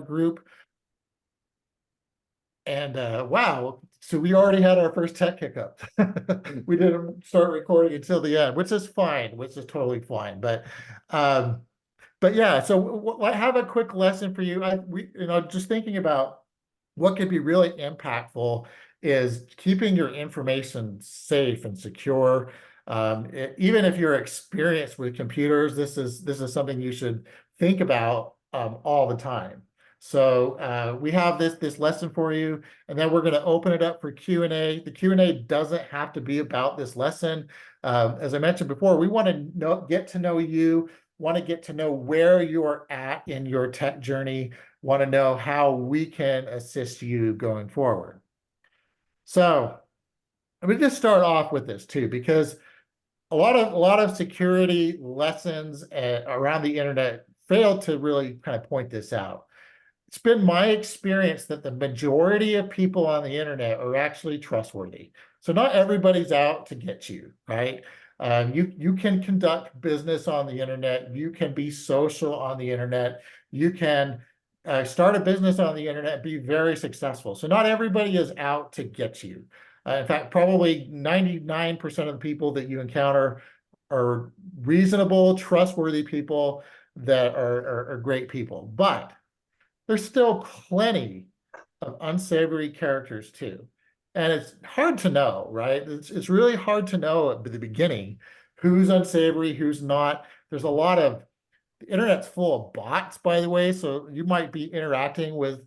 group. And wow, so we already had our first tech hiccup. We didn't start recording until the end, which is fine, which is totally fine. Um, but yeah, so I have a quick lesson for you. Just thinking about what could be really impactful is keeping your information safe and secure. Even if you're experienced with computers, this is something you should think about all the time. So we have this lesson for you, and then we're going to open it up for Q&A. The Q&A doesn't have to be about this lesson. As I mentioned before, we want to get to know you, want to get to know where you're at in your tech journey, want to know how we can assist you going forward. So let me just start off with this too, because a lot of security lessons around the internet fail to really kind of point this out. It's been my experience that the majority of people on the internet are actually trustworthy. So not everybody's out to get you, right? You can conduct business on the internet. You can be social on the internet. You can start a business on the internet, be very successful. So not everybody is out to get you. In fact, probably 99% of the people that you encounter are reasonable, trustworthy people that are great people. But there's still plenty of unsavory characters too. And it's hard to know, right? It's really hard to know at the beginning who's unsavory, who's not. There's a lot of, the internet's full of bots, by the way, so you might be interacting with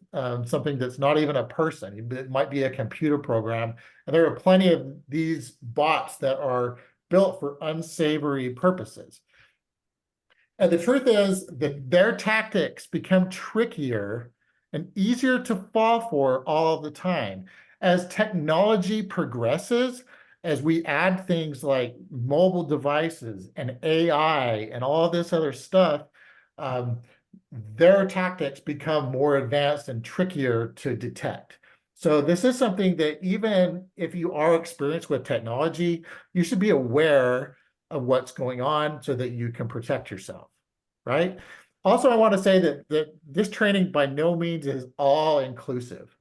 something that's not even a person. It might be a computer program. And there are plenty of these bots that are built for unsavory purposes. And the truth is that their tactics become trickier and easier to fall for all of the time. As technology progresses, as we add things like mobile devices and AI and all this other stuff, um, their tactics become more advanced and trickier to detect. So this is something that even if you are experienced with technology, you should be aware of what's going on so that you can protect yourself, right? Also, I want to say that this training by no means is all inclusive,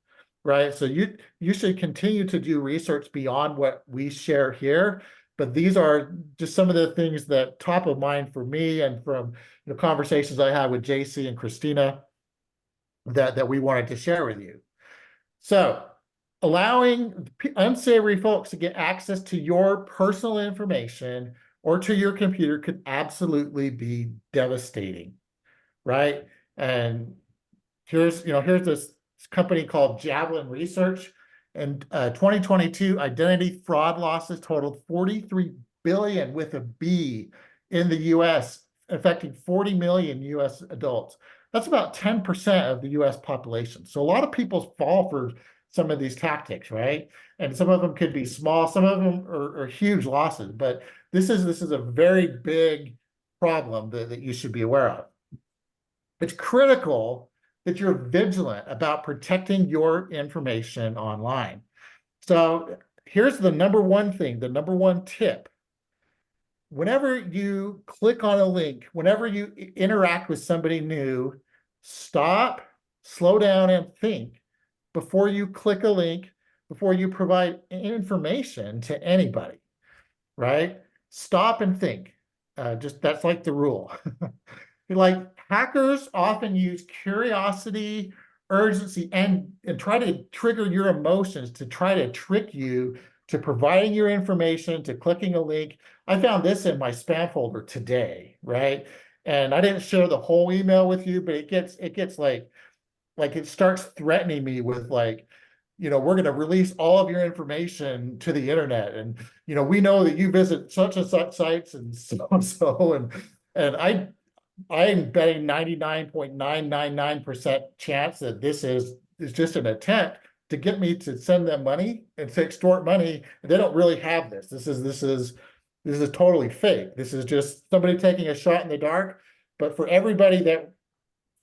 right? So you should continue to do research beyond what we share here, but these are just some of the things that top of mind for me and from conversations I had with JC and Christina that we wanted to share with you. So allowing unsavory folks to get access to your personal information or to your computer could absolutely be devastating, right? And here's this company called Javelin Research. In 2022, identity fraud losses totaled 43 billion with a B in the US, affecting 40 million US adults. That's about 10% of the US population. So a lot of people fall for some of these tactics, right? And some of them could be small, some of them are huge losses, but this is a very big problem that you should be aware of. It's critical that you're vigilant about protecting your information online. So here's the number one thing, the number one tip. Whenever you click on a link, whenever you interact with somebody new, stop, slow down, and think before you click a link, before you provide information to anybody, right? Stop and think. Just that's like the rule. Like hackers often use curiosity, urgency, and try to trigger your emotions to try to trick you to providing your information, to clicking a link. I found this in my spam folder today, right? And I didn't share the whole email with you, but it gets like it starts threatening me with like, we're going to release all of your information to the internet, and we know that you visit such and such sites and so and so, and I'm betting 99.999% chance that this is just an attempt to get me to send them money and to extort money. And they don't really have this. This is totally fake. This is just somebody taking a shot in the dark. But for everybody that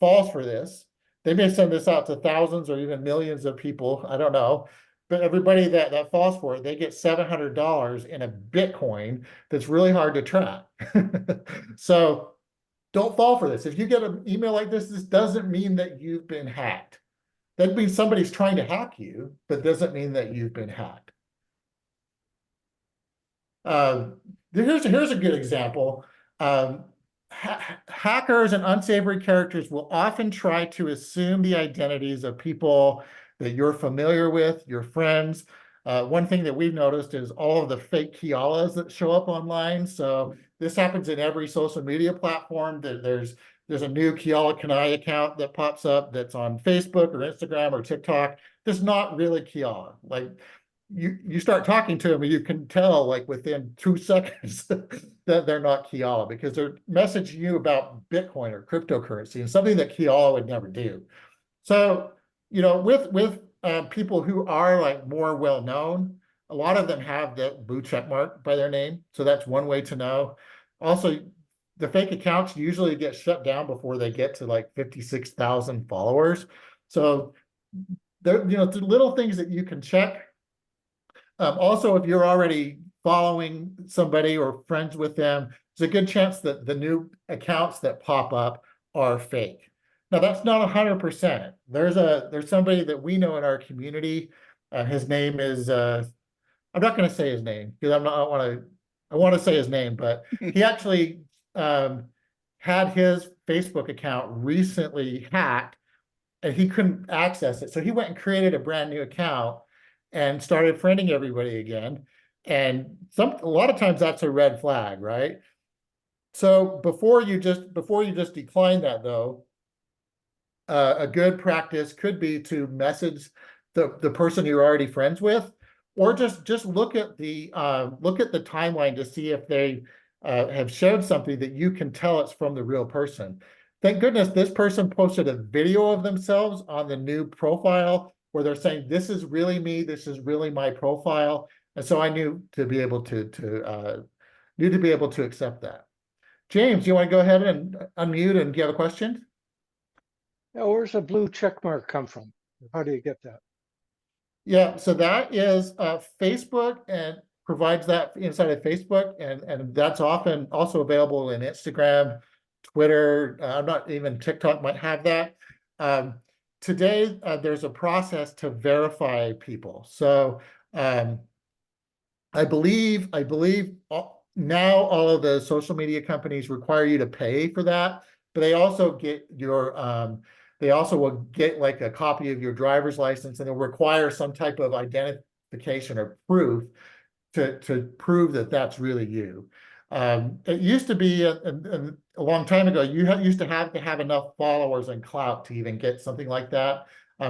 falls for this, they may send this out to thousands or even millions of people. I don't know. But everybody that falls for it, they get $700 in a Bitcoin that's really hard to track. So don't fall for this. If you get an email like this doesn't mean that you've been hacked. That means somebody's trying to hack you, but doesn't mean that you've been hacked. Here's a good example. Hackers and unsavory characters will often try to assume the identities of people that you're familiar with, your friends. One thing that we've noticed is all of the fake Kealas that show up online. So this happens in every social media platform. There's a new Keala Kanai account that pops up that's on Facebook or Instagram or TikTok. That's not really Keala. Like you start talking to them and you can tell like within 2 seconds that they're not Keala because they're messaging you about Bitcoin or cryptocurrency and something that Keala would never do. So, with people who are like more well known, a lot of them have that blue check mark by their name. So that's one way to know. Also, the fake accounts usually get shut down before they get to like 56,000 followers. So there, little things that you can check. Also, if you're already following somebody or friends with them, there's a good chance that the new accounts that pop up are fake. Now, that's not 100%. There's somebody that we know in our community. His name is I'm not going to say his name because I want to say his name, but he actually had his Facebook account recently hacked and he couldn't access it. So he went and created a brand new account and started friending everybody again. And a lot of times that's a red flag, right? So before you just decline that though, a good practice could be to message the person you're already friends with, or just look at the timeline to see if they have shared something that you can tell it's from the real person. Thank goodness this person posted a video of themselves on the new profile where they're saying, this is really me, this is really my profile. And so I knew to be able to accept that. James, you want to go ahead and unmute and do you have a question? Yeah, where's the blue check mark come from? How do you get that? Yeah, so that is Facebook and provides that inside of Facebook, and that's often also available in Instagram, Twitter. I'm not even TikTok might have that. Today, there's a process to verify people. So I believe now all of the social media companies require you to pay for that, but they also get they also will get like a copy of your driver's license and they'll require some type of identification or proof to prove that that's really you. It used to be a long time ago, you used to have enough followers and clout to even get something like that.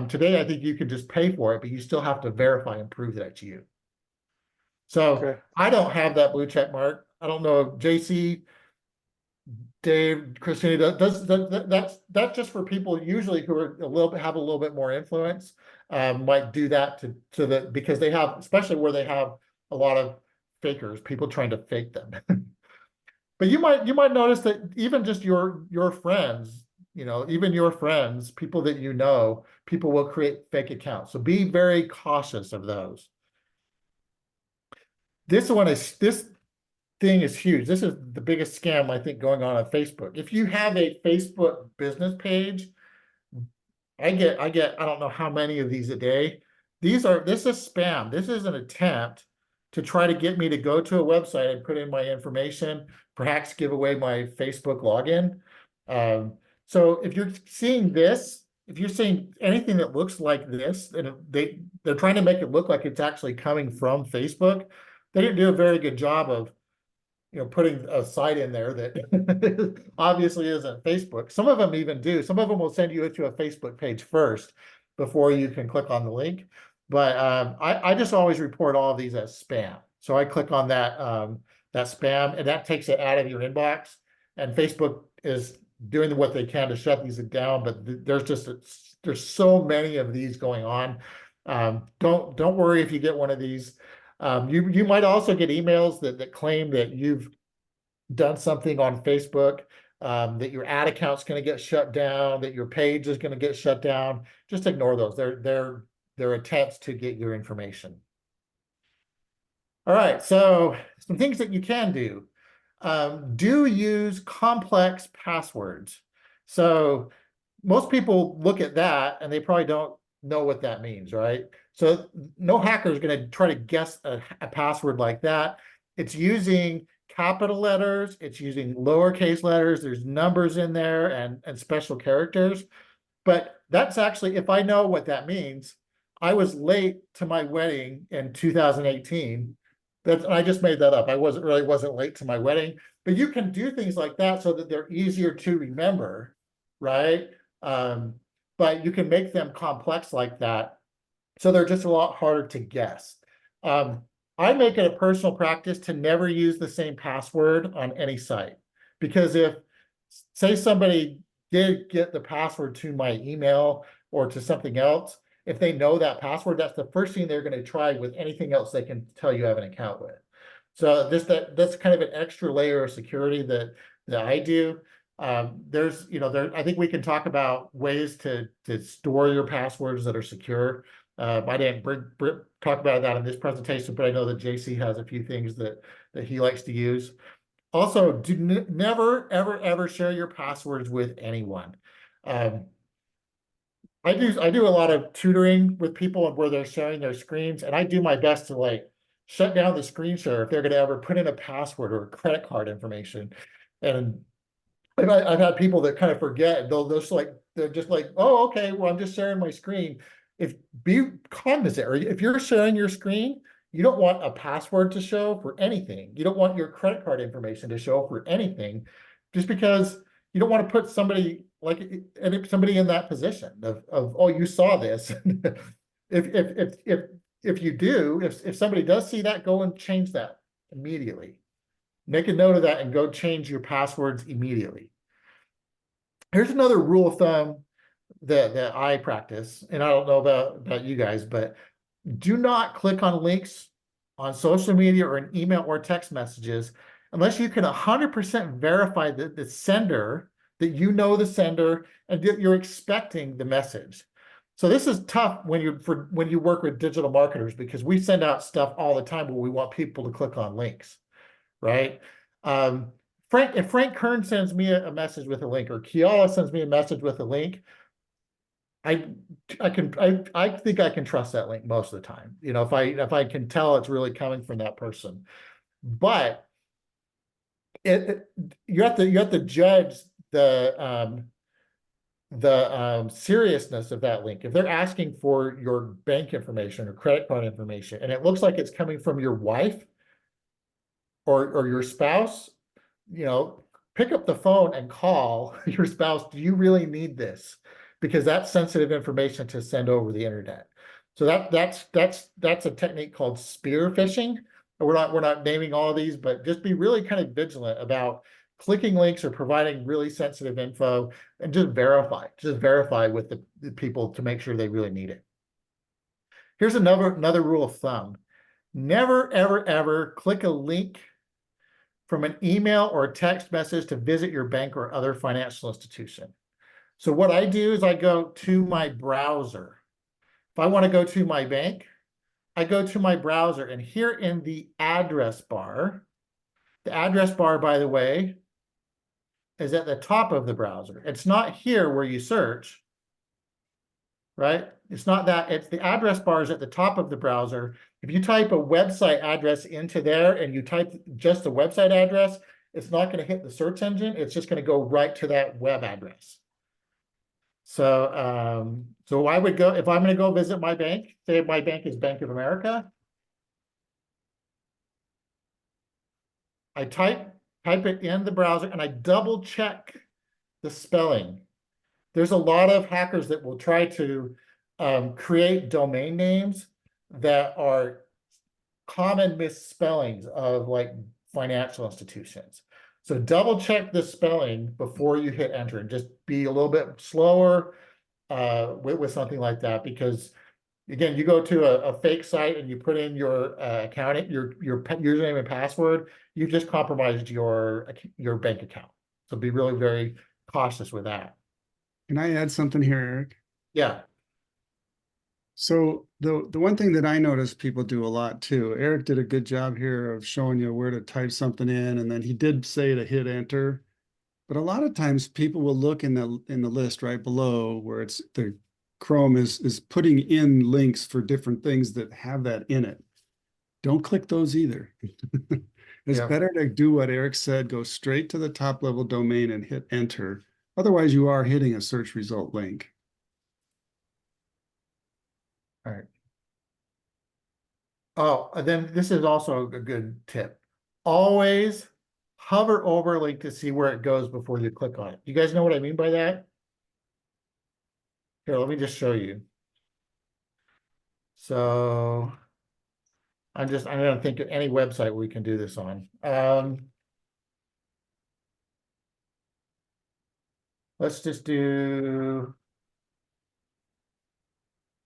Today, I think you can just pay for it, but you still have to verify and prove that it's you. So Okay. I don't have that blue check mark. I don't know if JC, Dave, Christina that's just for people usually who are have a little bit more influence, might do that because they have, especially where they have a lot of fakers, people trying to fake them. But you might notice that even just your friends, even your friends, people that people will create fake accounts. So be very cautious of those. This thing is huge. This is the biggest scam I think going on Facebook. If you have a Facebook business page, I get I don't know how many of these a day. This is spam. This is an attempt to try to get me to go to a website and put in my information, perhaps give away my Facebook login. So if you're seeing this, if you're seeing anything that looks like this, and they're trying to make it look like it's actually coming from Facebook, they didn't do a very good job of putting a site in there that obviously isn't Facebook. Some of them even do. Some of them will send you to a Facebook page first before you can click on the link. But I just always report all of these as spam. So I click on that spam, and that takes it out of your inbox. And Facebook is doing what they can to shut these down. But there's so many of these going on. Don't worry if you get one of these. You might also get emails that claim that you've done something on Facebook, that your ad account's going to get shut down, that your page is going to get shut down. Just ignore those. They're attempts to get your information. All right, so some things that you can do. do use complex passwords. So most people look at that and they probably don't know what that means, right? So no hacker is going to try to guess a password like that. It's using capital letters, it's using lowercase letters, there's numbers in there and special characters. But that's actually, if I know what that means, I was late to my wedding in 2018. I just made that up. I wasn't late to my wedding, but you can do things like that so that they're easier to remember, right? But you can make them complex like that, so they're just a lot harder to guess. I make it a personal practice to never use the same password on any site, because if, say, somebody did get the password to my email or to something else, if they know that password, that's the first thing they're going to try with anything else they can tell you have an account with. So that's kind of an extra layer of security that I do. There's, I think we can talk about ways to store your passwords that are secure. I didn't talk about that in this presentation, but I know that JC has a few things that he likes to use. Also, never, ever, ever share your passwords with anyone. I do a lot of tutoring with people where they're sharing their screens, and I do my best to like shut down the screen share if they're going to ever put in a password or credit card information. And I've had people that kind of forget, and they're just like, oh, okay, well, I'm just sharing my screen. Be cognizant, or if you're sharing your screen, you don't want a password to show for anything. You don't want your credit card information to show for anything, just because you don't want to put somebody somebody in that position of oh, you saw this. If you do, if somebody does see that, go and change that immediately. Make a note of that and go change your passwords immediately. Here's another rule of thumb that I practice, and I don't know about you guys, but do not click on links on social media or an email or text messages unless you can 100% verify the sender, that you know the sender and that you're expecting the message. So this is tough when you work with digital marketers, because we send out stuff all the time where we want people to click on links, right? If Frank Kern sends me a message with a link, or Kiala sends me a message with a link, I think I can trust that link most of the time. If I can tell it's really coming from that person. But you have to judge the seriousness of that link. If they're asking for your bank information or credit card information, and it looks like it's coming from your wife or your spouse, pick up the phone and call your spouse. Do you really need this? Because that's sensitive information to send over the internet. So that's a technique called spear phishing. We're not naming all of these, but just be really kind of vigilant about clicking links or providing really sensitive info, and just verify with the people to make sure they really need it. Here's another rule of thumb. Never, ever, ever click a link from an email or a text message to visit your bank or other financial institution. So what I do is I go to my browser. If I want to go to my bank, I go to my browser, and here in the address bar, by the way, is at the top of the browser. It's not here where you search, right? It's not that. It's the address bar is at the top of the browser. If you type a website address into there and you type just the website address, it's not going to hit the search engine. It's just going to go right to that web address. So, so I would go, if I'm going to go visit my bank, say my bank is Bank of America, I type it in the browser and I double check the spelling. There's a lot of hackers that will try to create domain names that are common misspellings of like financial institutions. So double check the spelling before you hit enter, and just be a little bit slower with something like that, because again, you go to a fake site and you put in your account, your username and password, you've just compromised your bank account. So be really very cautious with that. Can I add something here, Eric? Yeah. So the one thing that I noticed people do a lot too, Eric did a good job here of showing you where to type something in, and then he did say to hit enter. But a lot of times people will look in the list right below where it's the Chrome is putting in links for different things that have that in it. Don't click those either. It's Yeah. better to do what Eric said, go straight to the top level domain and hit enter. Otherwise, you are hitting a search result link. All right. Oh, and then this is also a good tip. Always hover over a link to see where it goes before you click on it. You guys know what I mean by that? Here, let me just show you. So I don't think of any website we can do this on. Let's just do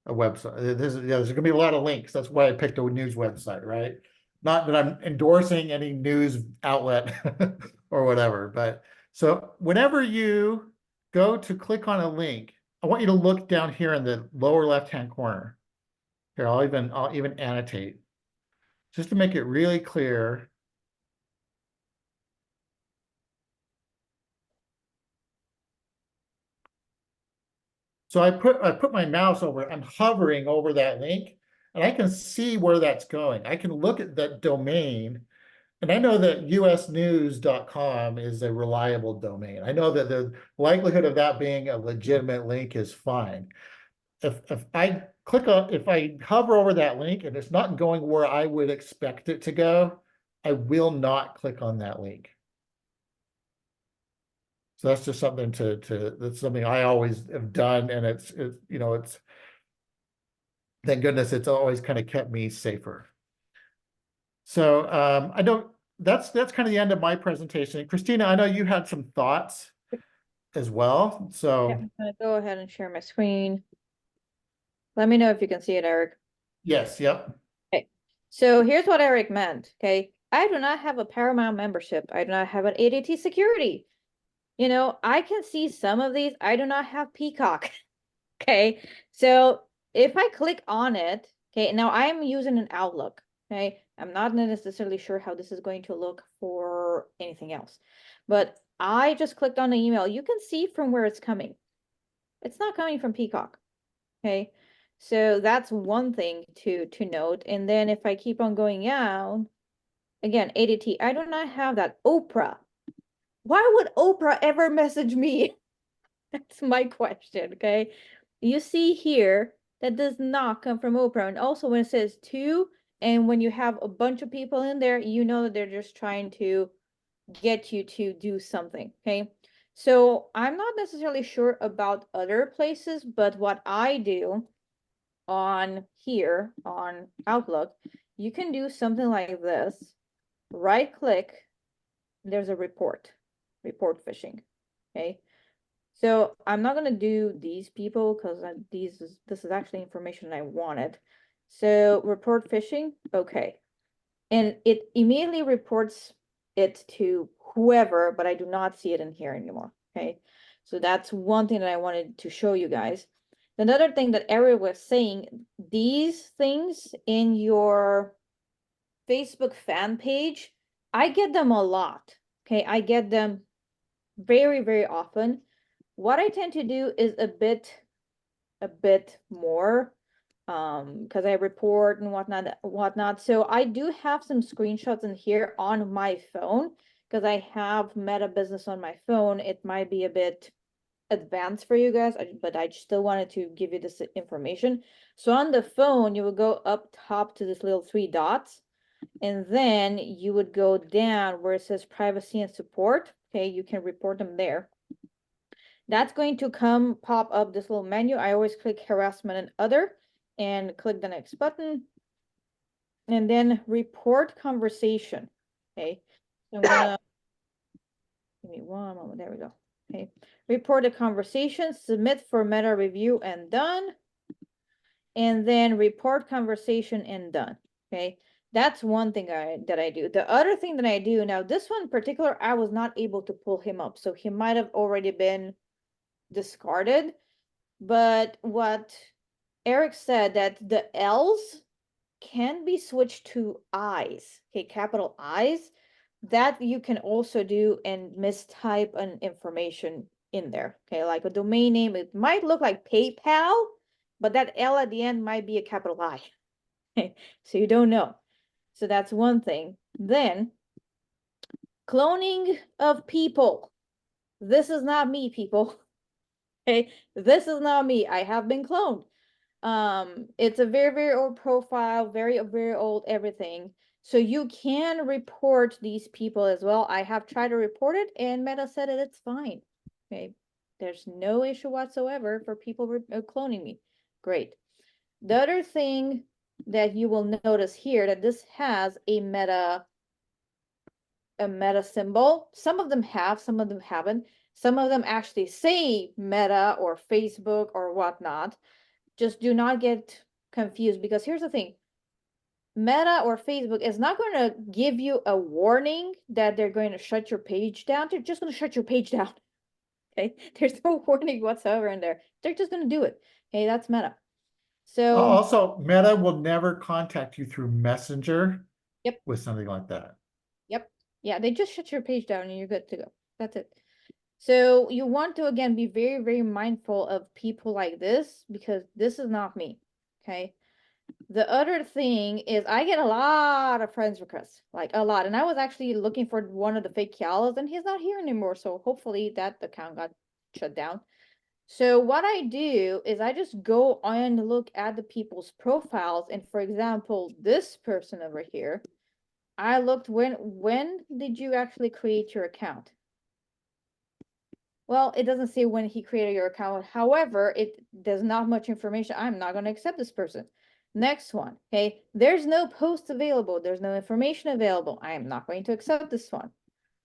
a website. There's gonna be a lot of links. That's why I picked a news website, right? Not that I'm endorsing any news outlet or whatever, but so whenever you go to click on a link, I want you to look down here in the lower left-hand corner. Here, I'll even annotate just to make it really clear. So I put my mouse over, I'm hovering over that link, and I can see where that's going. I can look at that domain, and I know that usnews.com is a reliable domain. I know that the likelihood of that being a legitimate link is fine. If I hover over that link and it's not going where I would expect it to go, I will not click on that link. So that's just something that's something I always have done, and it's thank goodness it's always kind of kept me safer. So I don't that's kind of the end of my presentation. Christina, I know you had some thoughts as well. So I'm gonna go ahead and share my screen. Let me know if you can see it, Eric. yes, yep. Okay, so here's what Eric meant, okay? I do not have a Paramount membership. I do not have an ADT security. You know, I can see some of these. I do not have Peacock. Okay, so if I click on it, okay, now I'm using an Outlook. Okay, I'm not necessarily sure how this is going to look for anything else, but I just clicked on the email. You can see from where it's coming. It's not coming from Peacock. Okay, so that's one thing to note. And then if I keep on going out, again, ADT, I do not have that. Oprah. Why would Oprah ever message me? That's my question, okay? You see here, that does not come from Oprah. And also when it says to, and when you have a bunch of people in there, you know that they're just trying to get you to do something, okay? So I'm not necessarily sure about other places, but what I do on here, on Outlook, you can do something like this. Right click, there's a report phishing, okay? So I'm not gonna do these people because this is actually information I wanted. So report phishing, okay. And it immediately reports it to whoever, but I do not see it in here anymore, okay? So that's one thing that I wanted to show you guys. Another thing that Eric was saying, these things in your Facebook fan page, I get them a lot, okay? I get them very, very often. What I tend to do is a bit more because I report and whatnot. So I do have some screenshots in here on my phone because I have Meta Business on my phone. It might be a bit advanced for you guys, but I still wanted to give you this information. So on the phone, you would go up top to this little 3 dots, and then you would go down where it says privacy and support. Okay, you can report them there. That's going to pop up this little menu. I always click harassment and other and click the next button. And then report conversation. Okay, so I'm gonna, give me one moment, there we go. Okay, report a conversation, submit for meta review and done. And then report conversation and done, okay? That's one thing that I do. The other thing that I do, now this one in particular, I was not able to pull him up. So he might have already been discarded. But what Eric said that the L's can be switched to I's, okay, capital I's. That you can also do and mistype an information in there, okay, like a domain name. It might look like PayPal, but that L at the end might be a capital I. So you don't know. So that's one thing. Then cloning of people. This is not me, people. Okay, this is not me. I have been cloned. It's a very, very old profile, very, very old everything. So you can report these people as well. I have tried to report it and Meta said that it's fine. Okay, there's no issue whatsoever for people cloning me. Great. The other thing that you will notice here that this has a meta symbol. Some of them have, some of them haven't. Some of them actually say Meta or Facebook or whatnot. Just do not get confused, because here's the thing. Meta or Facebook is not going to give you a warning that they're going to shut your page down. They're just going to shut your page down. Okay, there's no warning whatsoever in there. They're just going to do it. Okay, that's Meta. So Also, Meta will never contact you through Messenger. Yep. With something like that. Yep. Yeah, they just shut your page down and you're good to go. That's it. So you want to, again, be very, very mindful of people like this, because this is not me. Okay. The other thing is I get a lot of friends requests, like a lot. And I was actually looking for one of the fake Kialas and he's not here anymore. So hopefully that account got shut down. So what I do is I just go and look at the people's profiles. And for example, this person over here, I looked when did you actually create your account? Well, it doesn't say when he created your account. However, there's not much information. I'm not going to accept this person. Next one. Okay. There's no post available. There's no information available. I am not going to accept this one.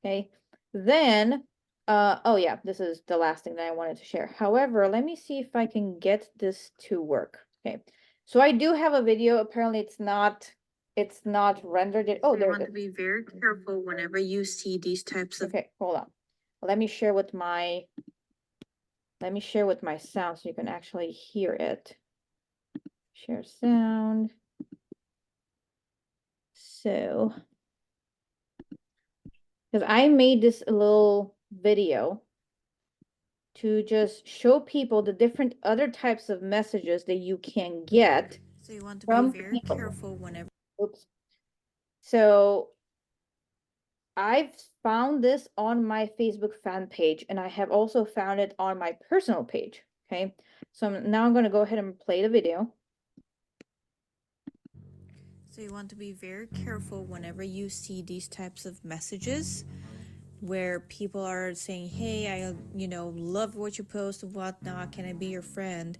Okay. Then, oh yeah, this is the last thing that I wanted to share. However, let me see if I can get this to work. Okay. So I do have a video. Apparently it's not rendered yet. Oh, You there want it to is. be very careful whenever you see these types of. Okay, hold on. Let me share with my sound so you can actually hear it. Share sound. So, because I made this little video to just show people the different other types of messages that you can get. So you want to from be very people. careful whenever. Oops. So I've found this on my Facebook fan page, and I have also found it on my personal page. Okay, so now I'm going to go ahead and play the video. So you want to be very careful whenever you see these types of messages where people are saying, hey, I love what you post and whatnot, can I be your friend?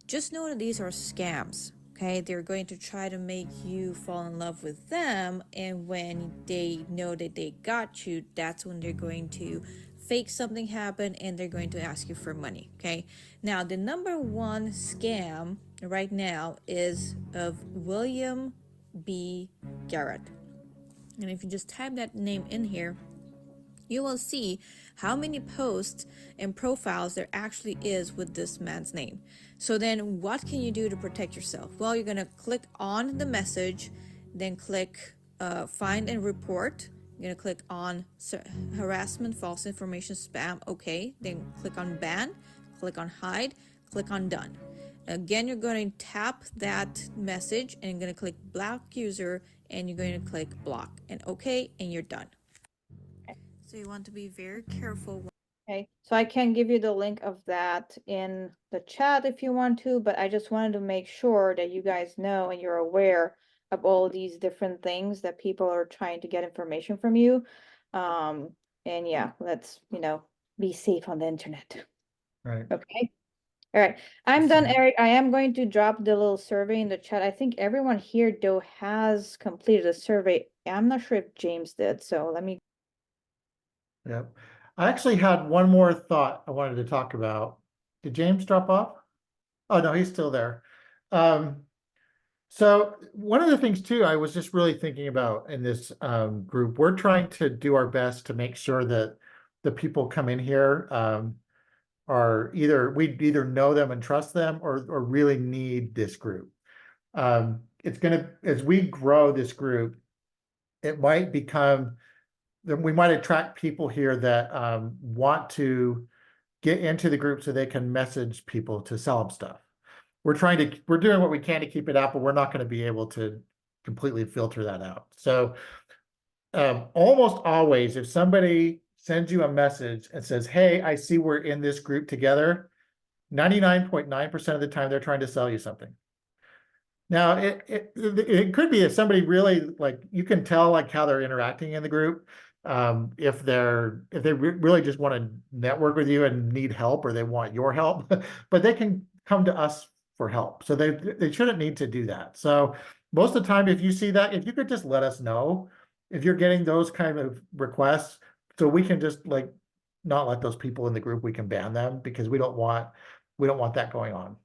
Just know that these are scams. Okay, they're going to try to make you fall in love with them, and when they know that they got you, that's when they're going to fake something happen and they're going to ask you for money. Okay, now the number one scam right now is of William B. Garrett, and if you just type that name in here, you will see how many posts and profiles there actually is with this man's name. So then what can you do to protect yourself? Well, you're going to click on the message, then click find and report. You're going to click on harassment, false information, spam. Okay. Then click on ban, click on hide, click on done. Again, you're going to tap that message and you're going to click block user and you're going to click block and okay, and you're done. So you want to be very careful. Okay, so I can give you the link of that in the chat if you want to, but I just wanted to make sure that you guys know and you're aware of all these different things that people are trying to get information from you. And yeah, let's, be safe on the internet. Right. Okay. All right. I'm done, Awesome. Eric. I am going to drop the little survey in the chat. I think everyone here, though, has completed a survey. I'm not sure if James did, so let me. Yep. I actually had one more thought I wanted to talk about. Did James drop off? Oh, no, he's still there. So one of the things too, I was just really thinking about in this group, we're trying to do our best to make sure that the people come in here we either know them and trust them or really need this group. It's gonna, as we grow this group, it might become, then we might attract people here that want to get into the group so they can message people to sell them stuff. We're doing what we can to keep it out, but we're not going to be able to completely filter that out. So almost always, if somebody sends you a message and says, hey, I see we're in this group together, 99.9% of the time they're trying to sell you something. Now, it could be if somebody really, like, you can tell like how they're interacting in the group. If they really just want to network with you and need help, or they want your help, but they can come to us for help. So they shouldn't need to do that. So most of the time, if you see that, if you could just let us know if you're getting those kind of requests, so we can just like not let those people in the group, we can ban them, because we don't want that going on.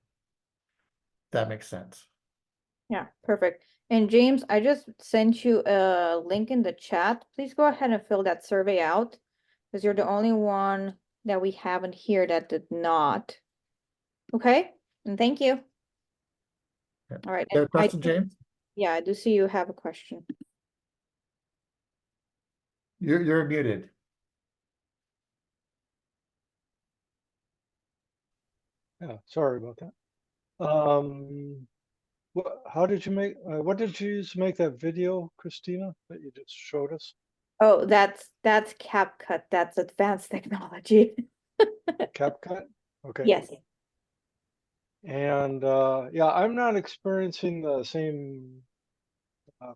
That makes sense. Yeah, perfect. And James, I just sent you a link in the chat. Please go ahead and fill that survey out, because you're the only one that we haven't here that did not. Okay, and thank you. Yeah. All right. You have a and question, James? Yeah, I do see you have a question. You're muted. Yeah, sorry about that. How did you make, what did you use to make that video, Christina, that you just showed us? Oh, that's CapCut. That's advanced technology. CapCut? Okay. Yes. And yeah, I'm not experiencing the same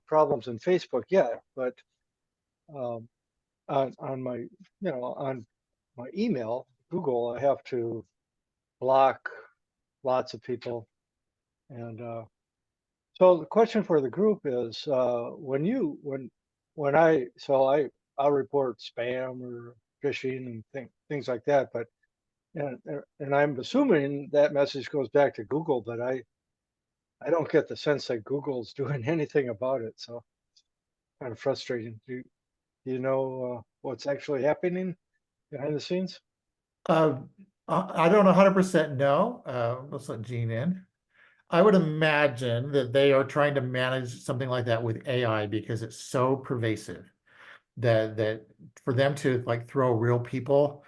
problems in Facebook yet, but on my, on my email, Google, I have to block lots of people. And so the question for the group is, I'll report spam or phishing and things like that, but and I'm assuming that message goes back to Google, but I don't get the sense that Google's doing anything about it. So kind of frustrating. Do you know what's actually happening behind the scenes? I don't 100% know. Let's let Gene in. I would imagine that they are trying to manage something like that with AI, because it's so pervasive that for them to like throw real people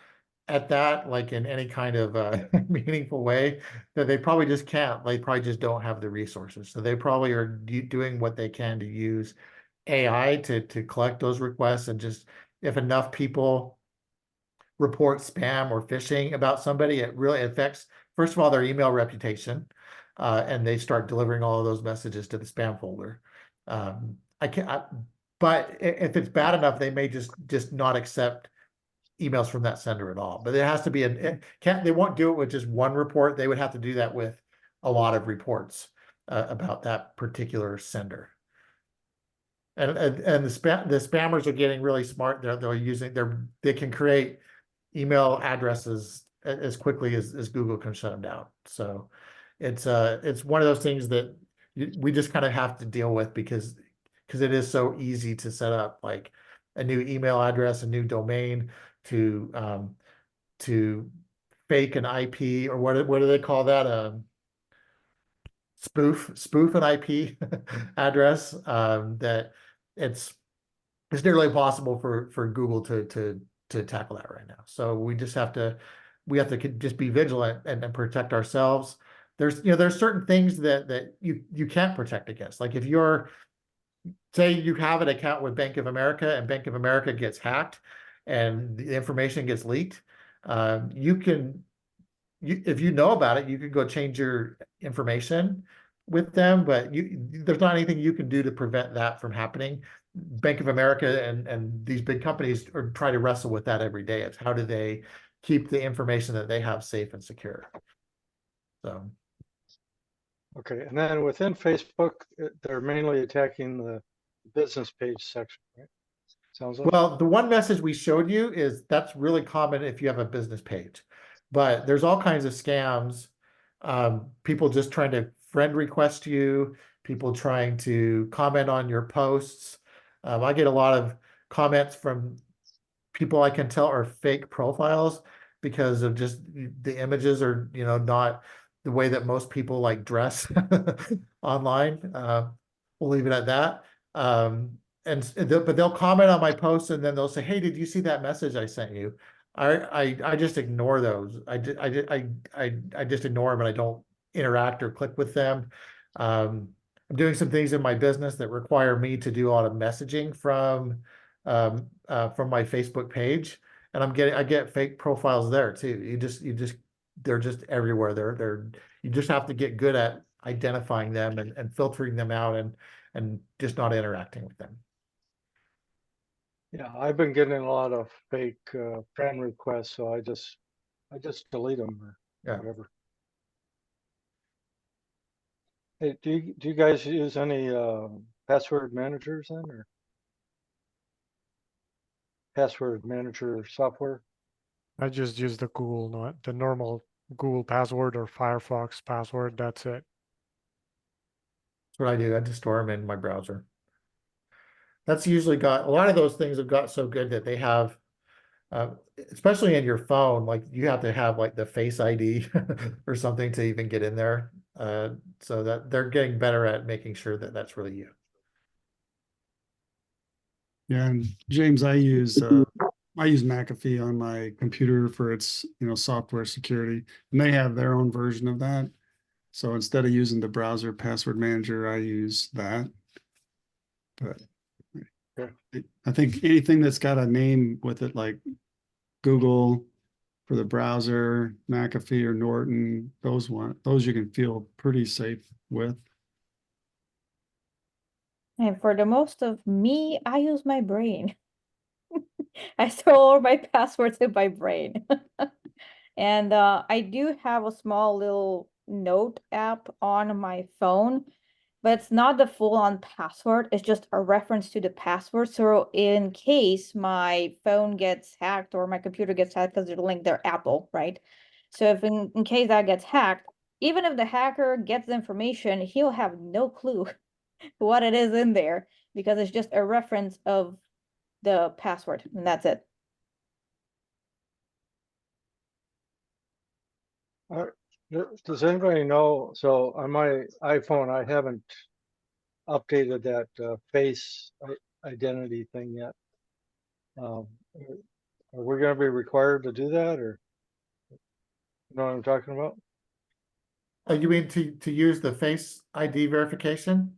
at that, like in any kind of meaningful way, that they probably just can't. They probably just don't have the resources. So they probably are doing what they can to use AI to collect those requests, and just if enough people report spam or phishing about somebody, it really affects, first of all, their email reputation, and they start delivering all of those messages to the spam folder. But if it's bad enough, they may just not accept emails from that sender at all. But it has to be they won't do it with just one report. They would have to do that with a lot of reports about that particular sender. And the spammers are getting really smart. They can create email addresses as quickly as Google can shut them down. So it's one of those things that we just kind of have to deal with, because it is so easy to set up like a new email address, a new domain, to fake an IP, or what do they call that? Spoof an IP address, that it's nearly impossible for Google to tackle that right now. So we have to just be vigilant and protect ourselves. There's certain things that you can't protect against. Like if say you have an account with Bank of America and Bank of America gets hacked and the information gets leaked, if you know about it, you can go change your information with them, but there's not anything you can do to prevent that from happening. Bank of America and these big companies are trying to wrestle with that every day. It's how do they keep the information that they have safe and secure. So. Okay, and then within Facebook, they're mainly attacking the business page section, right? Sounds like. Well, the one message we showed you that's really common if you have a business page, but there's all kinds of scams. People just trying to friend request you, people trying to comment on your posts. I get a lot of comments from people I can tell are fake profiles because of just the images are, not the way that most people like dress online. We'll leave it at that. But they'll comment on my posts and then they'll say, "Hey, did you see that message I sent you?" I just ignore those. I just ignore them and I don't interact or click with them. I'm doing some things in my business that require me to do a lot of messaging from my Facebook page, and I get fake profiles there too. They're just everywhere. You just have to get good at identifying them and filtering them out and just not interacting with them. Yeah, I've been getting a lot of fake friend requests, so I just delete them or Yeah. whatever. Hey, do you guys use any password managers then, or password manager software? I just use the Google, not the normal Google password or Firefox password. That's it. That's what I do. I just store them in my browser. That's usually got a lot of those things have got so good that they have, especially in your phone, like you have to have like the Face ID or something to even get in there. So that they're getting better at making sure that that's really you. Yeah, and James, I use McAfee on my computer for its, software security, and they have their own version of that. So instead of using the browser password manager, I use that. But I think anything that's got a name with it, like Google for the browser, McAfee or Norton, those you can feel pretty safe with. And for the most of me, I use my brain. I store all my passwords in my brain. And I do have a small little note app on my phone, but it's not the full-on password. It's just a reference to the password. So in case my phone gets hacked or my computer gets hacked, because they're linked, they're Apple, right? So if in case that gets hacked, even if the hacker gets the information, he'll have no clue what it is in there because it's just a reference of the password and that's it. Does anybody know? So on my iPhone, I haven't updated that face identity thing yet. Are we going to be required to do that, or you know what I'm talking about? You mean to use the Face ID verification?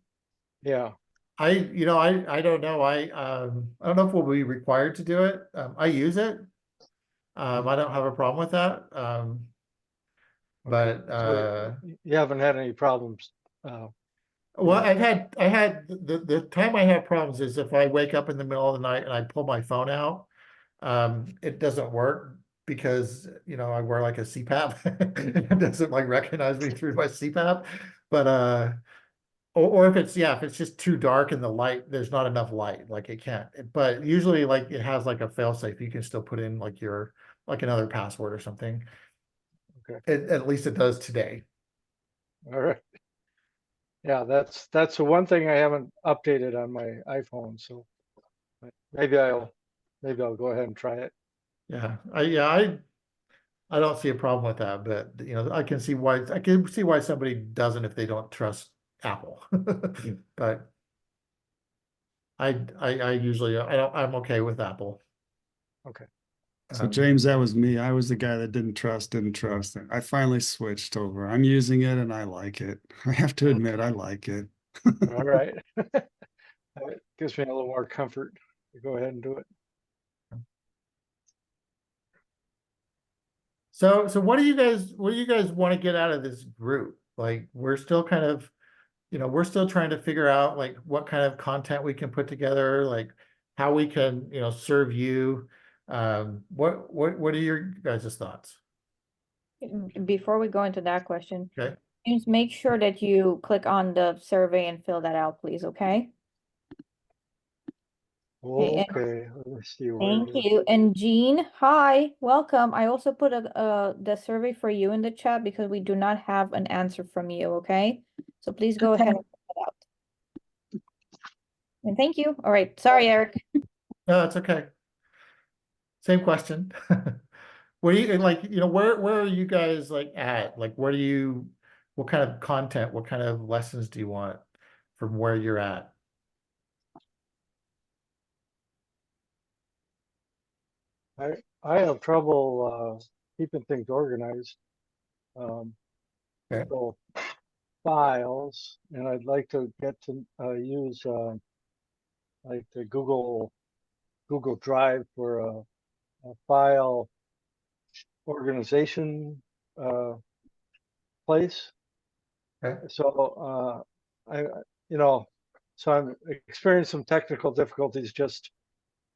Yeah. I don't know. I don't know if we'll be required to do it. I use it. I don't have a problem with that. Okay. But So you haven't had any problems. well, I had the time I have problems is if I wake up in the middle of the night and I pull my phone out, it doesn't work because I wear like a CPAP. It doesn't like recognize me through my CPAP. But or if it's just too dark and the light, there's not enough light, like it can't. But usually like it has like a failsafe. You can still put in like another password or something. Okay. At least it does today. All right. Yeah, that's the one thing I haven't updated on my iPhone. So maybe I'll go ahead and try it. Yeah, I don't see a problem with that, but I can see why somebody doesn't if they don't trust Apple. But I usually I'm okay with Apple. Okay. So James, that was me. I was the guy that didn't trust. I finally switched over. I'm using it and I like it. I have to admit, I like it. All right. It gives me a little more comfort to go ahead and do it. So what do you guys want to get out of this group? Like we're still kind of, we're still trying to figure out like what kind of content we can put together, like how we can, serve you. What are your guys' thoughts? Before we go into that question, Okay. just make sure that you click on the survey and fill that out, please, okay? Okay, Okay. Let me see where thank it is. you. And Jean, hi, welcome. I also put the survey for you in the chat because we do not have an answer from you, okay? So please go ahead and fill it out. And thank you. All right, sorry, Eric. No, it's okay. Same question. What do you, and like, where are you guys like at? Like, what kind of content, what kind of lessons do you want from where you're at? I have trouble keeping things organized. Okay. So files, and I'd like to get to use like the Google Drive for a file organization place. Okay. So so I'm experiencing some technical difficulties just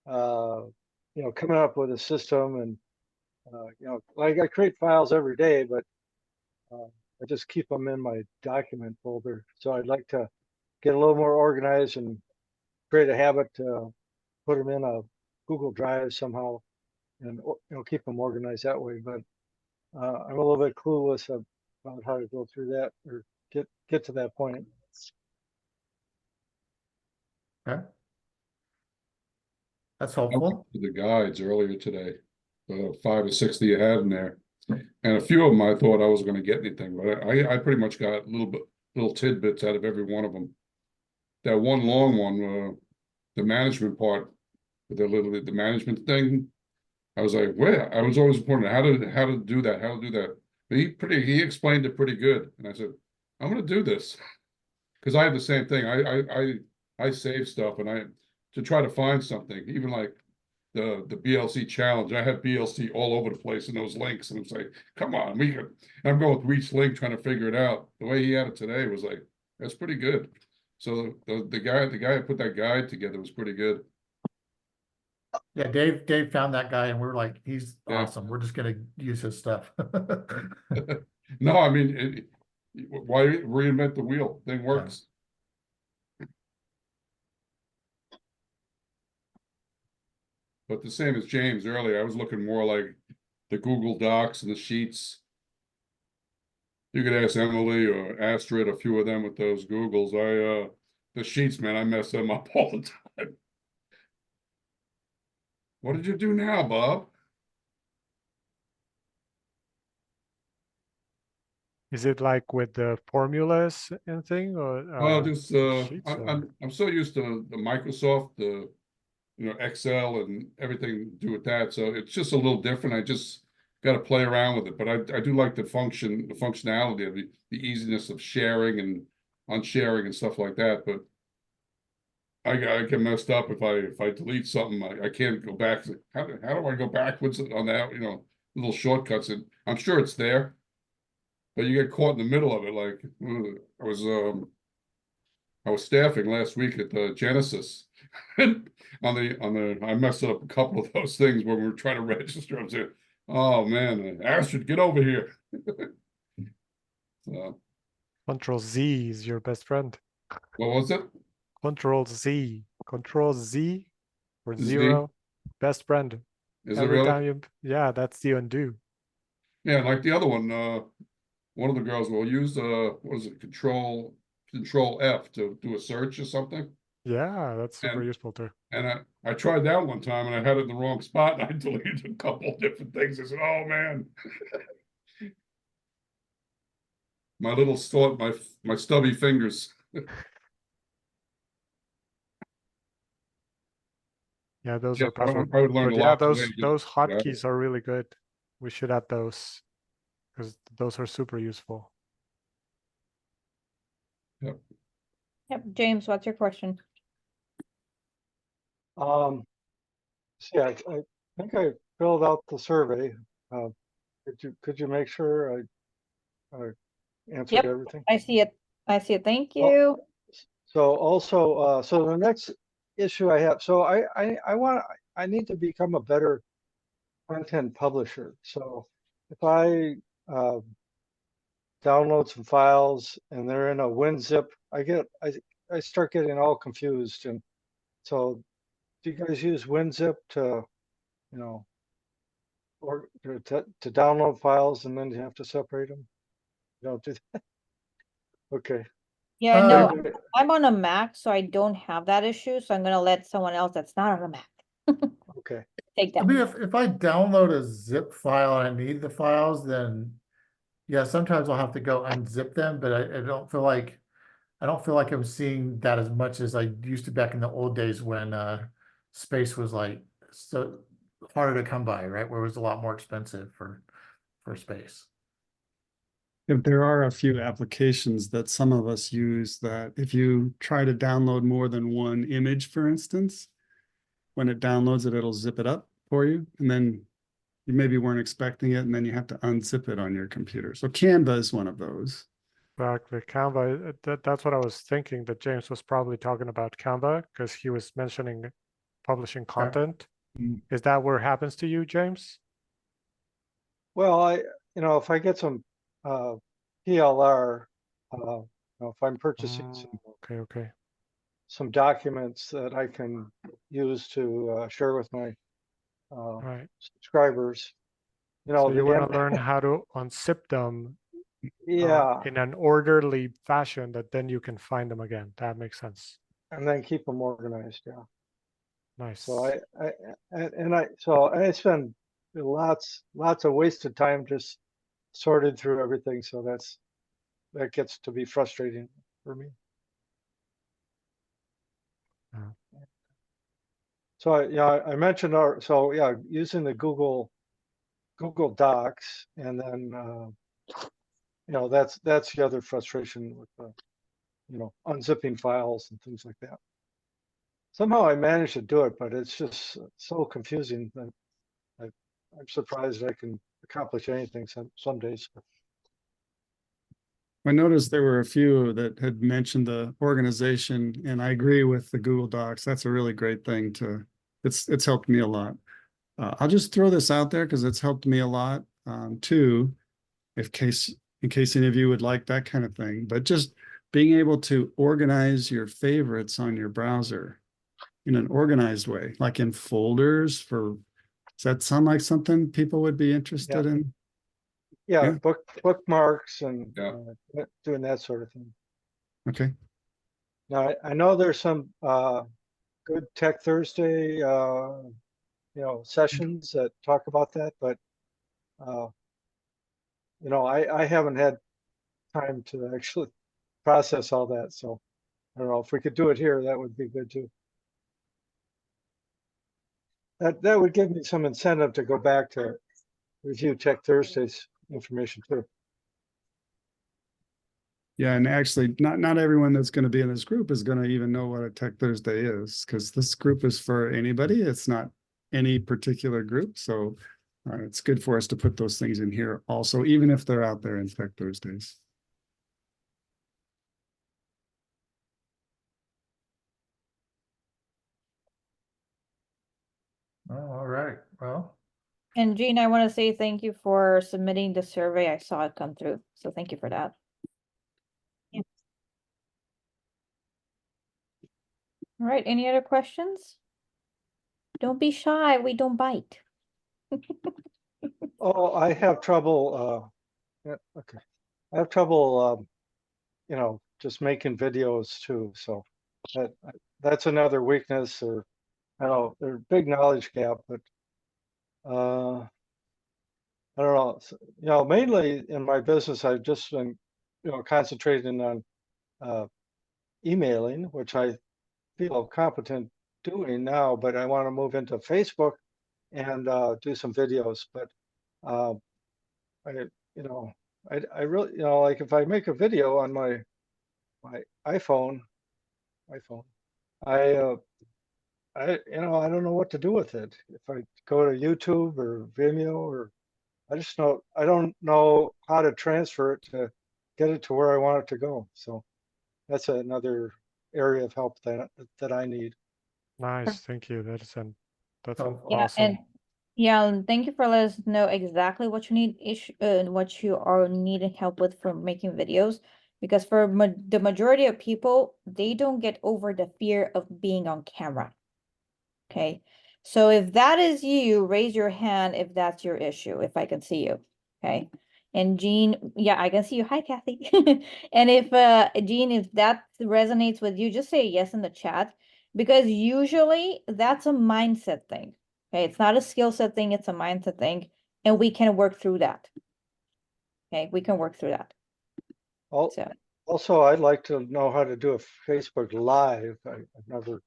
coming up with a system, and like I create files every day, but I just keep them in my document folder. So I'd like to get a little more organized and create a habit to put them in a Google Drive somehow, and keep them organized that way. But I'm a little bit clueless about how to go through that or get to that point. Okay. That's I went helpful. to the guides earlier today, 5 or 6 that you had in there. And a few of them I thought I was going to get anything, but I pretty much got little tidbits out of every one of them. That one long one, the management part, with the management thing, I was like, where? I was always wondering how to do that, But he explained it pretty good, and I said, I'm going to do this because I have the same thing. I save stuff, and to try to find something, even like the BLC challenge. I had BLC all over the place in those links, and it's like, come on, I'm going through each link trying to figure it out. The way he had it today was like, that's pretty good. So the guy who put that guide together was pretty good. Yeah, Dave found that guy and we were like, he's Yeah. awesome. We're just gonna use his stuff. No, I mean, why reinvent the wheel? Thing works. But the same as James earlier, I was looking more like the Google Docs and the Sheets. You could ask Emily or Astrid, a few of them with those Googles. The Sheets, man, I mess them up all the time. What did you do now, Bob? Is it like with the formulas and thing, or Well, just sheets, I'm so used to the Microsoft, Excel and everything to do with that. So it's just a little different. I just got to play around with it. But I do like the functionality of the easiness of sharing and unsharing and stuff like that. But I get messed up if I delete something. I can't go back. How do I go backwards on that? Little shortcuts. And I'm sure it's there, but you get caught in the middle of it. Like I was staffing last week at the Genesis. I messed up a couple of those things when we were trying to register. I'm saying, oh man, Astrid, get over here. So, Control Z is your best friend. what was it? Control Z for Z? 0, best friend. Is it Every really? time yeah, that's the undo. Yeah, like the other one, one of the girls will use what was it, Control F to do a search or something. Yeah, that's super And- useful too. And I tried that one time and I had it in the wrong spot and I deleted a couple of different things. I said, oh man. My stubby fingers. Yeah, those Yeah, are password. I would learn But a yeah, lot. those today. those Yeah. hotkeys are really good. We should add those because those are super useful. Yep, James, what's your question? Yeah, I think I filled out the survey. Could you make sure I answered Yep. everything? I see it. Thank Oh. you. So also, so the next issue I have, so I need to become a better content publisher. So if I download some files and they're in a WinZip, I start getting all confused. And so do you guys use WinZip to, or to download files and then you have to separate them? You don't do that? Okay. Yeah, no, Uh, I'm on a Mac, so I don't have that issue. So I'm gonna let someone else that's not on a Mac Okay. take I that. mean, if I download a zip file and I need the files, then yeah, sometimes I'll have to go unzip them, but I don't feel like I'm seeing that as much as I used to back in the old days when space was like so harder to come by, right? Where it was a lot more expensive for space. If there are a few applications that some of us use that if you try to download more than one image, for instance, when it downloads it, it'll zip it up for you. And then you maybe weren't expecting it, and then you have to unzip it on your computer. So Canva is one of those. Exactly, Canva. That's what I was thinking, that James was probably talking about Canva because he was mentioning publishing content. Mm. Is that where it happens to you, James? Well, if I get some PLR, if I'm purchasing Okay. some documents that I can use to share with my Right. subscribers, So you want to the learn how to unzip them yeah, in an orderly fashion that then you can find them again. That makes sense. and then keep them organized. Yeah. Nice. So I spend lots of wasted time just sorted through everything. So that gets to be frustrating for me. Yeah. So I mentioned using the Google Docs, and then that's the other frustration with unzipping files and things like that. Somehow I managed to do it, but it's just so confusing that I'm surprised I can accomplish anything some days. I noticed there were a few that had mentioned the organization, and I agree with the Google Docs. That's a really great thing it's helped me a lot. I'll just throw this out there because it's helped me a lot too, in case any of you would like that kind of thing. But just being able to organize your favorites on your browser in an organized way, like in folders does that sound like something people would be interested in? Yeah, Yeah. bookmarks and Yeah. doing that sort of thing. Okay. Now I know there's some good Tech Thursday sessions that talk about that, but I haven't had time to actually process all that. So I don't know if we could do it here, that would be good too. That would give me some incentive to go back to review Tech Thursday's information too. Yeah, and actually, not everyone that's going to be in this group is going to even know what a Tech Thursday is, because this group is for anybody. It's not any particular group. So it's good for us to put those things in here also, even if they're out there in Tech Thursdays. Oh, all right. Well, And Jean, I want to say thank you for submitting the survey. I saw it come through, so thank you for that. Yeah. All right, any other questions? Don't be shy, we don't bite. Oh, I have trouble. Okay, I have trouble. Just making videos too. So that's another weakness, or I don't know. There's a big knowledge gap, but I don't know. So, mainly in my business, I've just been, concentrating on emailing, which I feel competent doing now, but I want to move into Facebook and do some videos. But I really, like if I make a video on my iPhone, I I don't know what to do with it. If I go to YouTube or Vimeo, or I don't know how to transfer it to get it to where I want it to go. So that's another area of help that I need. Nice. Thank you. That's Oh, Yeah, awesome. and yeah, and thank you for letting us know exactly what you need what you are needing help with for making videos. Because for the majority of people, they don't get over the fear of being on camera. Okay, so if that is you, raise your hand if that's your issue, if I can see you. Okay, and Jean, yeah, I can see you. Hi, Kathy. And if Jean, if that resonates with you, just say yes in the chat, because usually that's a mindset thing. Okay, it's not a skill set thing, it's a mindset thing, and we can work through that. Okay, we can work through that. Al- So, Also, I'd like to know how to do a Facebook Live. I've never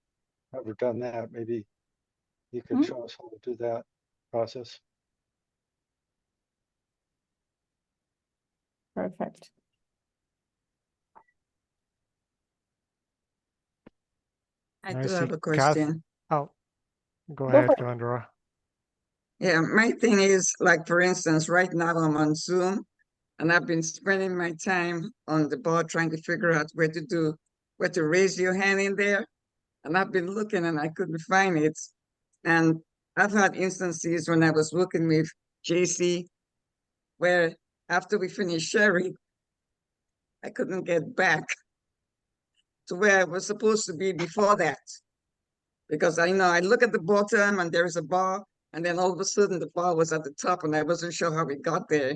done that. Maybe you could Mhm. show us how to do that process. perfect. I I do see have a Kath. question. Oh, go Go ahead, for it. Glendora. Yeah, my thing is like, for instance, right now I'm on Zoom and I've been spending my time on the board trying to figure out where to raise your hand in there. And I've been looking and I couldn't find it. And I've had instances when I was working with JC where after we finished sharing, I couldn't get back to where I was supposed to be before that. Because I look at the bottom and there's a bar, and then all of a sudden the bar was at the top and I wasn't sure how we got there.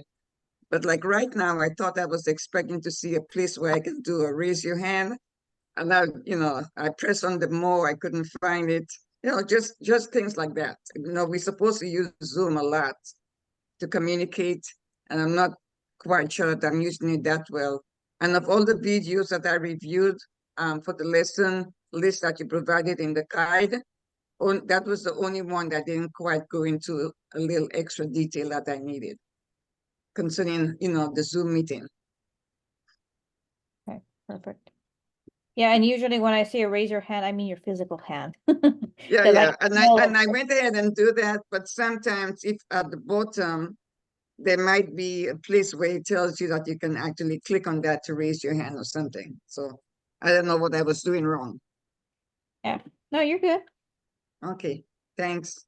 But like right now, I thought I was expecting to see a place where I can do a raise your hand. And now, I pressed on the more, I couldn't find it. Just things like that. We're supposed to use Zoom a lot to communicate, and I'm not quite sure that I'm using it that well. And of all the videos that I reviewed for the lesson list that you provided in the guide, that was the only one that didn't quite go into a little extra detail that I needed concerning, the Zoom meeting. Okay, perfect. Yeah, and usually when I say raise your hand, I mean your physical hand. Yeah, 'Cause yeah. And know- I went ahead and do that, but sometimes if at the bottom, there might be a place where it tells you that you can actually click on that to raise your hand or something. So I don't know what I was doing wrong. Yeah, no, you're good. Okay, thanks.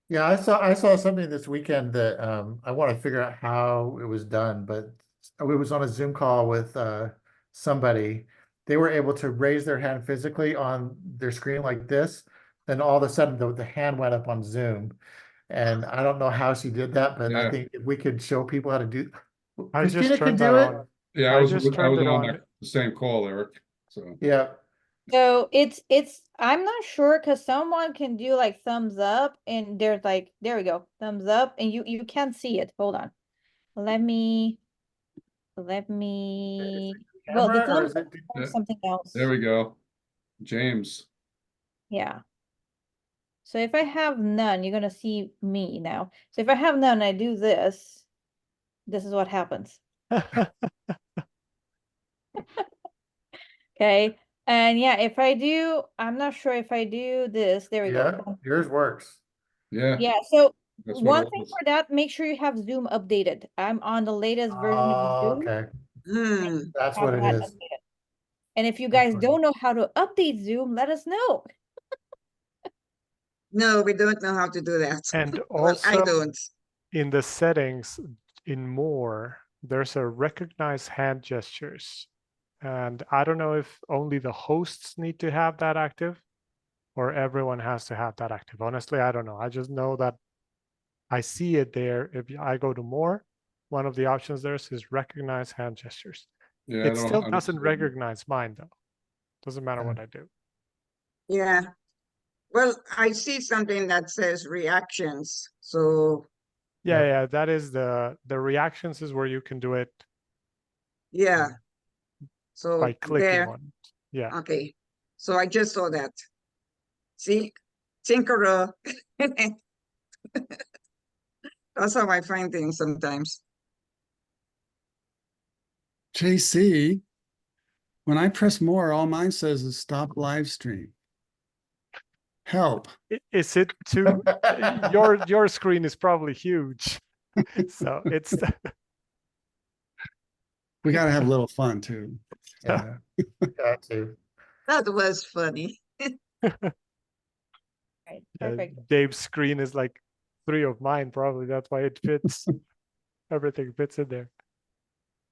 Yeah, I saw something this weekend that I want to figure out how it was done, but it was on a Zoom call with somebody. They were able to raise their hand physically on their screen like this, then all of a sudden the hand went up on Zoom. And I don't know how she did that, but I Yeah. think if we could show people how to do. I just Christina can turned that do it. on. Yeah, I I was just I turned was it on on. the same call, Eric. So Yeah, So I'm not sure because someone can do like thumbs up and there's like, there we go, thumbs up, and you can't see it. Hold on. Let me, well, the camera, or thumbs is up it? is for Yeah, something else. there we go. James. Yeah. So if I have none, you're gonna see me now. So if I have none, I do this. This is what happens. Okay. And yeah, if I do, I'm not sure if I do this, there we Yeah, go. yours works. Yeah, Yeah, so that's what one it thing was. for that, make sure you have Zoom updated. I'm on the latest version of Oh, Zoom. okay, Hmm. that's Have what it that is. updated. And if you That's guys what it don't know how to update Zoom, let us know. No, we don't know how to do that. And Well, I also don't. in the settings in more, there's a recognize hand gestures. And I don't know if only the hosts need to have that active or everyone has to have that active. Honestly, I don't know. I just know that I see it there. If I go to more, one of the options there is recognize hand gestures. Yeah, It still I don't doesn't see it. recognize mine though. Doesn't matter what I do. Yeah. Well, I see something that says reactions. So Yeah, Yeah. that is the reactions is where you can do it yeah. So by clicking there. on it. Yeah. Okay. So I just saw that. See, tinkerer. That's how I find things sometimes. JC, when I press more, all mine says is stop live stream. Help. Is it too your screen is probably huge. So it's We got to have a little fun too. Yeah, got to. That was funny. Right, perfect. Dave's screen is like 3 of mine probably. That's why it fits. Everything fits in there.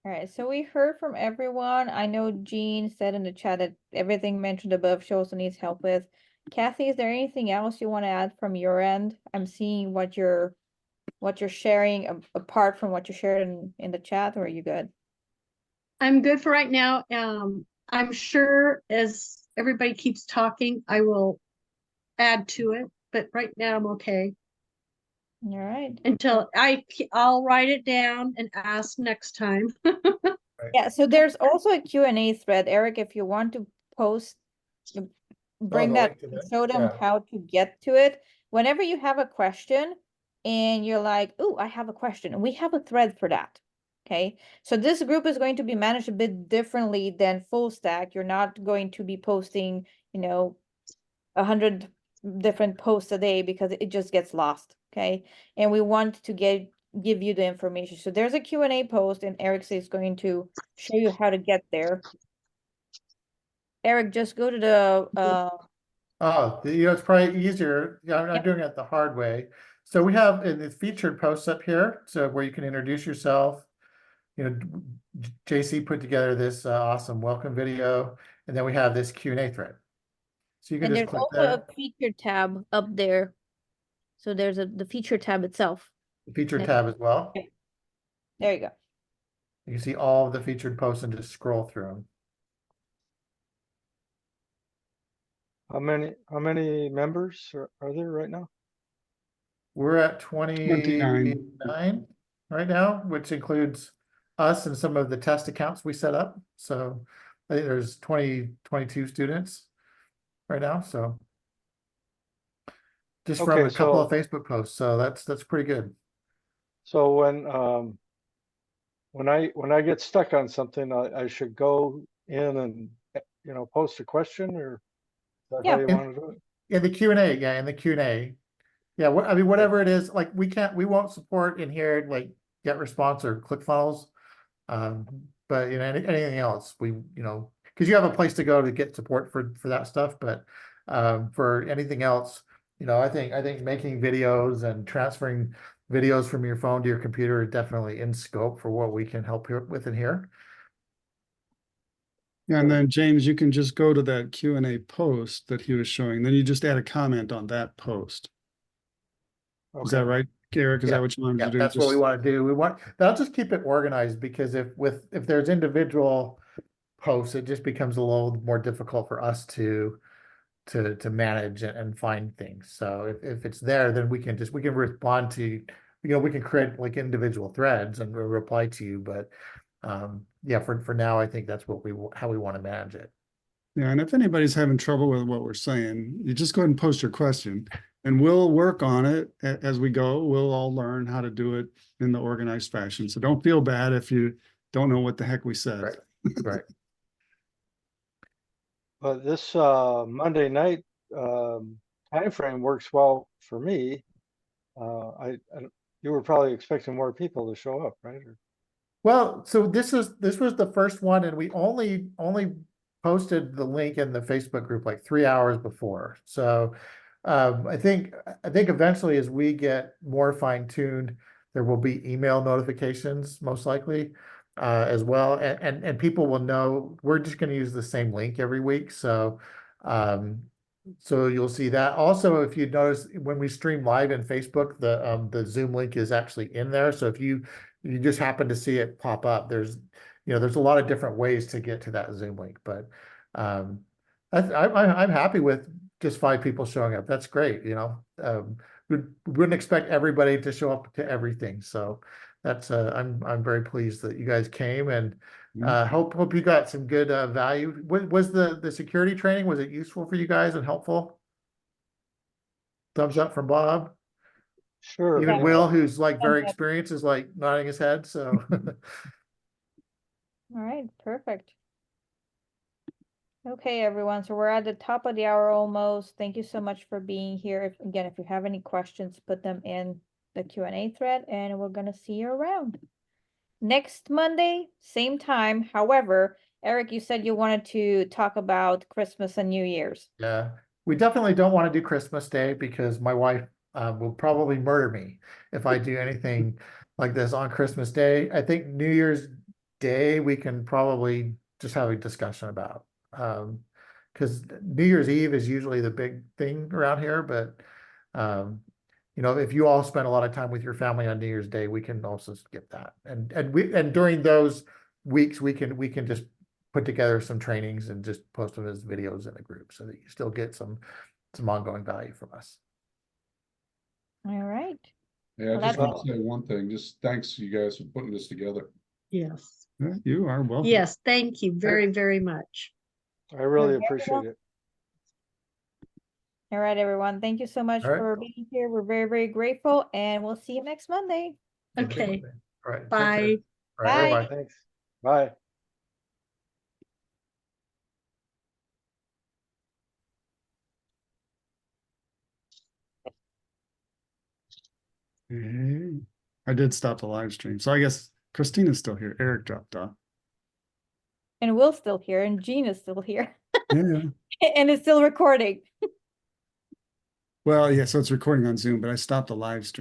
All right, so we heard from everyone. I know Jean said in the chat that everything mentioned above she also needs help with. Kathy, is there anything else you want to add from your end? I'm seeing what you're sharing apart from what you shared in the chat, or are you good? I'm good for right now. I'm sure as everybody keeps talking, I will add to it, but right now I'm okay. All right. until I'll write it down and ask next time. Yeah, so there's also a Q&A thread, Eric, if you want to post, bring the that, link to that? show them Yeah. how to get to it. Whenever you have a question and you're like, oh, I have a question, and we have a thread for that. Okay, so this group is going to be managed a bit differently than full stack. You're not going to be posting, 100 different posts a day because it just gets lost. Okay, and we want to give you the information. So there's a Q&A post, and Eric is going to show you how to get there. Eric, just go to the Oh, it's probably easier. Yeah, I'm Yep. doing it the hard way. So we have in the featured posts up here, so where you can introduce yourself. JC put together this awesome welcome video, and then we have this Q&A thread. So you can and just there's click also there, a feature tab up there. So there's the feature tab itself. the featured Next. tab as well. Okay. There you go. You can see all of the featured posts and just scroll through them. How many members are there right now? We're at 29 right now, which includes us and some of the test accounts we set up. So I think there's 22 students right now. So just from Okay, a couple of so- Facebook posts. So that's pretty good. So when I get stuck on something, I should go in and, post a question, or is that Yeah. how you want to do it? In the Q&A, yeah, in the Q&A. Yeah, I mean, whatever it is, like we won't support in here, like GetResponse or ClickFunnels. But anything else, because you have a place to go to get support for that stuff, but for anything else, I think making videos and transferring videos from your phone to your computer is definitely in scope for what we can help you with in here. Yeah, and then James, you can just go to that Q&A post that he was showing, then you just add a comment on that post. Is that Okay. right, Eric? Is Yeah, that what you wanted Yeah, to do? that's what we want to do. That'll just keep it organized, because if there's individual posts, it just becomes a little more difficult for us to manage and find things. So if it's there, then we can respond to, we can create like individual threads and we'll reply to you. But yeah, for now, I think that's how we want to manage it. Yeah, and if anybody's having trouble with what we're saying, you just go ahead and post your question and we'll work on it as we go. We'll all learn how to do it in the organized fashion. So don't feel bad if you don't know what the heck we said. Right. Right. But this Monday night time frame works well for me. You were probably expecting more people to show up, right? Well, so this was the first one, and we only posted the link in the Facebook group like 3 hours before. So I think eventually, as we get more fine-tuned, there will be email notifications most likely as well, and people will know we're just going to use the same link every week. So so you'll see that. Also, if you notice, when we stream live in Facebook, the Zoom link is actually in there. So if you just happen to see it pop up, there's a lot of different ways to get to that Zoom link. But I'm happy with just 5 people showing up. That's great. We wouldn't expect everybody to show up to everything. So that's I'm very pleased that you guys came, and hope you got some good value. Was the security training, was it useful for you guys and helpful? Thumbs up from Bob. Sure. Even yeah. Will, who's like very Thumbs up. experienced, is like nodding his head. So All right, perfect. Okay, everyone, so we're at the top of the hour almost. Thank you so much for being here. If you have any questions, put them in the Q&A thread, and we're gonna see you around. Next Monday, same time. However, Eric, you said you wanted to talk about Christmas and New Year's. yeah, we definitely don't want to do Christmas Day, because my wife will probably murder me if I do anything like this on Christmas Day. I think New Year's Day we can probably just have a discussion about, because New Year's Eve is usually the big thing around here. But if you all spend a lot of time with your family on New Year's Day, we can also skip that. And during those weeks, we can just put together some trainings and just post them as videos in a group, so that you still get some ongoing value from us. All right. Yeah, I Well, just that's want to say one thing, just thanks you guys for putting this together. Yes. Yeah, you are welcome. Yes, thank you very, very much. I really very appreciate well. it. All right, everyone. Thank you so much All right. for being here. We're very, very grateful, and we'll see you next Monday. Okay, All right. take care. bye. All right, Bye. bye-bye. Thanks. Bye. Hey, I did stop the live stream. So I guess Christina's still here. Eric dropped off. And Will's still here, and Jean is still here, Yeah. and it's still recording. Well, yeah, so it's recording on Zoom, but I stopped the live stream.